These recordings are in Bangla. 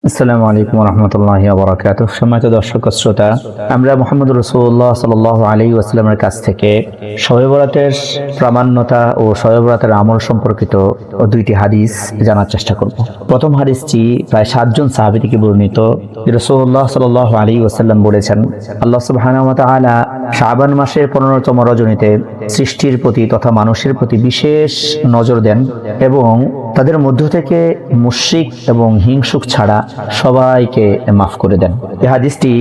আসসালামু আলাইকুম ওয়া রাহমাতুল্লাহি ওয়া বারাকাতুহু। সম্মানিত দর্শক ও শ্রোতা, আমরা মুহাম্মদুর রাসূলুল্লাহ সাল্লাল্লাহু আলাইহি ওয়াসাল্লামের কাছ থেকে শবে বরাতের প্রামাণ্যতা ও শবে বরাতের আমল সম্পর্কিত দুইটি হাদিস জানার চেষ্টা করব। প্রথম হাদিসটি প্রায় 7 জন সাহাবী থেকে বর্ণিত। রাসূলুল্লাহ সাল্লাল্লাহু আলাইহি ওয়াসাল্লাম বলেছেন, আল্লাহ সুবহানাহু ওয়া তাআলা শাবান মাসের 15তম রজনীতে সৃষ্টির প্রতি তথা মানুষের প্রতি বিশেষ নজর দেন এবং তাদের মধ্য থেকে মুশরিক এবং হিংসুক ছাড়া সবাইকে মাফ করে দেন। এই হাদিসটি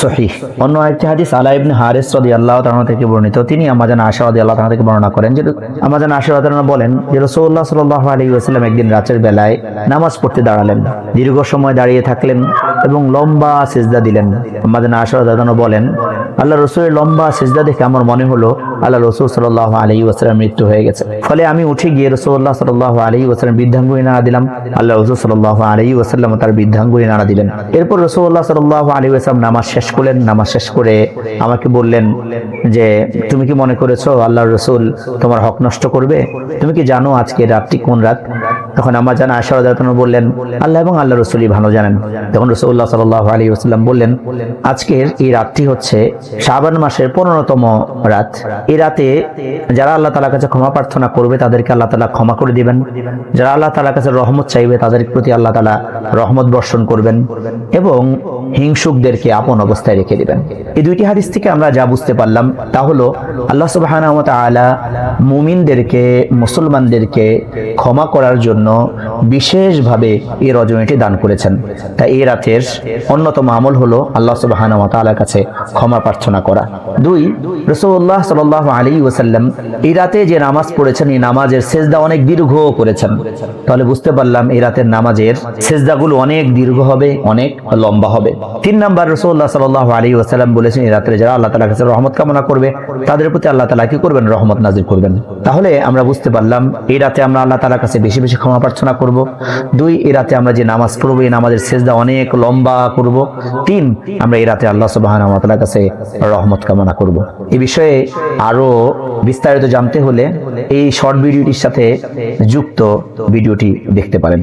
সহিহ। অন্য একটি হাদিস আলা ইবনে হারিস রাদিয়াল্লাহু তাআলা থেকে বর্ণিত। তিনি আম্মা জান আয়েশা রাদিয়াল্লাহু তাআলা থেকে বর্ণনা করেন যে আম্মা জান আয়েশা রাদিয়াল্লাহু তাআলা বলেন যে রাসূলুল্লাহ সাল্লাল্লাহু আলাইহি ওয়াসাল্লাম একদিন রাতের বেলায় নামাজ পড়তে দাঁড়ালেন, দীর্ঘ সময় দাঁড়িয়ে থাকলেন এবং লম্বা সিজদা দিলেন। আম্মা জান আয়েশা রাদিয়াল্লাহু তাআলা বলেন, আল্লাহ রাসূলের লম্বা সিজদা দেখে আমার মনে হলো আল্লাহ রাসূল সাল্লাল্লাহু আলাইহি ওয়াসাল্লাম মৃত্যু হয়ে গেছে। ফলে আমি উঠে গিয়ে রাসূলুল্লাহ সাল্লাল্লাহু আলাইহি ওয়াসাল্লাম বৃদ্ধাঙ্গুলি নাড়া দিলাম। আল্লাহ রাসূল সাল্লাল্লাহু আলাইহি ওয়াসাল্লাম তার বৃদ্ধাঙ্গুলি নাড়া দিলেন। এরপর রাসূলুল্লাহ সাল্লাল্লাহু আলাইহি ওয়াসাল্লাম নামাজ শেষ করলেন। নামাজ শেষ করে আমাকে বললেন যে তুমি কি মনে করেছো আল্লাহর রাসূল তোমার হক নষ্ট করবে? তুমি কি জানো আজকে রাতটি কোন রাত? তখন আম্মা জান আয়েশা রাদিয়াল্লাহু তাআলা বললেন, আল্লাহ এবং আল্লাহর রাসূলই ভালো জানেন। তখন রাসূলুল্লাহ সাল্লাল্লাহু আলাইহি ওয়াসাল্লাম বললেন, আজকের এই রাতটি হচ্ছে শাবান মাসের 15তম রাত। এই রাতে যারা আল্লাহ তাআলার কাছে ক্ষমা প্রার্থনা করবে তাদেরকে আল্লাহ তাআলা ক্ষমা করে দিবেন। যারা আল্লাহ তাআলার কাছে রহমত চাইবে তাদের প্রতি আল্লাহ তাআলা রহমত বর্ষণ করবেন এবং হিংসুকদেরকে আপন অবস্থায় রেখে দিবেন। এই দুইটি হাদিস থেকে আমরা যা বুঝতে পারলাম তা হলো আল্লাহ সুবহানাহু ওয়া তাআলা মুমিনদেরকে, মুসলমানদেরকে ক্ষমা করার জন্য বিশেষভাবে এই রজনীটি দান করেছেন। তাই এই রাতের অন্যতম আমল হলো আল্লাহ সুবহানাহু ওয়া তাআলার কাছে ক্ষমা প্রার্থনা করা। 2, রাসূলুল্লাহ সাল্লাল্লাহু আলাইহি ওয়াসাল্লাম এই রাতে যে নামাজ পড়েছেন এই নামাজের সেজদা অনেক দীর্ঘ করেছেন। তাহলে বুঝতে পারলাম এই রাতের নামাজের সেজদাগুলো অনেক দীর্ঘ হবে, অনেক লম্বা হবে। 3 নাম্বার, রাসূলুল্লাহ সাল্লাল্লাহু আলাইহি ওয়াসাল্লাম বলেছেন এই রাতে যারা আল্লাহ তাআলার কাছে রহমত কামনা করবে তাদের প্রতি আল্লাহ তাআলা কি করবেন? রহমত নাযিল করবেন। তাহলে আমরা বুঝতে পারলাম এই রাতে আমরা আল্লাহ তাআলার কাছে বেশি বেশি ক্ষমা প্রার্থনা করব। 2, এই রাতে আমরা যে নামাজ পড়ব এই নামাজের সেজদা অনেক লম্বা করব। 3, আমরা এই রাতে আল্লাহ সুবহানাহু ওয়া তাআলার কাছে রহমত কামনা করব। এই বিষয়ে আরো বিস্তারিত জানতে হলে এই শর্ট ভিডিওটির সাথে যুক্ত ভিডিওটি দেখতে পারেন।